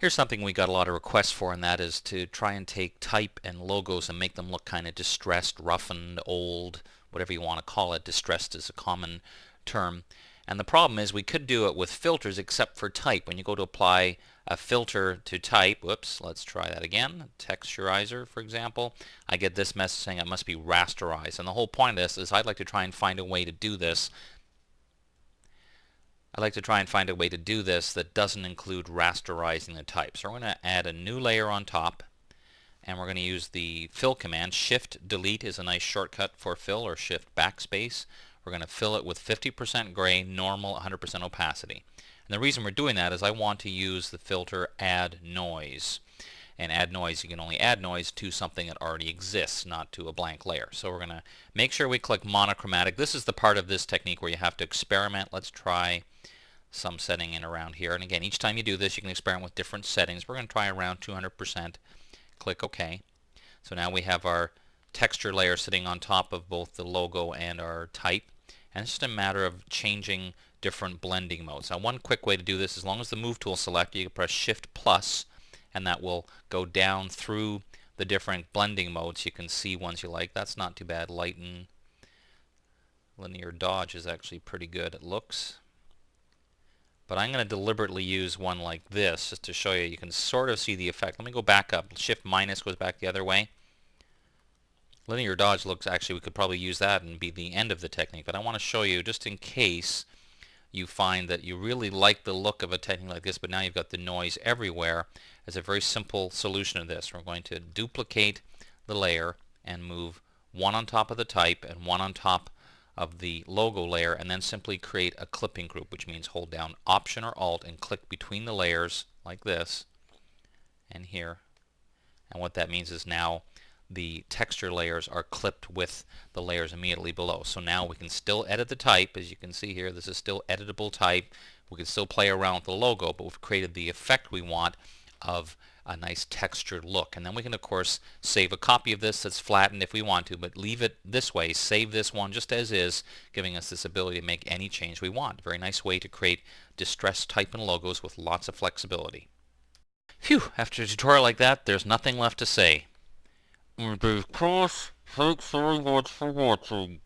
Here's something we got a lot of requests for, and that is to try and take type and logos and make them look kind of distressed, roughened, old, whatever you want to call it. Distressed is a common term. And the problem is we could do it with filters except for type. When you go to apply a filter to type, whoops, let's try that again, texturizer for example, I get this message saying it must be rasterized. And the whole point of this is I'd like to try and find a way to do this that doesn't include rasterizing the type. So we're going to add a new layer on top, and we're going to use the fill command. Shift delete is a nice shortcut for fill, or shift backspace. We're going to fill it with 50% gray, normal, 100% opacity. And the reason we're doing that is I want to use the filter add noise. And add noise, you can only add noise to something that already exists, not to a blank layer. So we're going to make sure we click monochromatic. This is the part of this technique where you have to experiment. Let's try some setting in around here. And again, each time you do this, you can experiment with different settings. We're going to try around 200%. Click OK. So now we have our texture layer sitting on top of both the logo and our type. And it's just a matter of changing different blending modes. Now, one quick way to do this, as long as the Move tool is selected, you can press Shift plus, and that will go down through the different blending modes. You can see ones you like. That's not too bad. Lighten, linear dodge is actually pretty good. It looks. But I'm going to deliberately use one like this just to show you. You can sort of see the effect. Let me go back up. Shift minus goes back the other way. Linear dodge looks, actually we could probably use that and be the end of the technique. But I want to show you, just in case you find that you really like the look of a technique like this, but now you've got the noise everywhere, as a very simple solution to this. We're going to duplicate the layer and move one on top of the type and one on top of the logo layer, and then simply create a clipping group, which means hold down Option or Alt and click between the layers like this and here. And what that means is now the texture layers are clipped with the layers immediately below. So now we can still edit the type. As you can see here, this is still editable type. We can still play around with the logo, but we've created the effect we want of a nice textured look. And then we can, of course, save a copy of this that's flattened if we want to, but leave it this way. Save this one just as is, giving us this ability to make any change we want. Very nice way to create distressed type and logos with lots of flexibility. Phew, after a tutorial like that, there's nothing left to say. Of course, thanks very much for watching.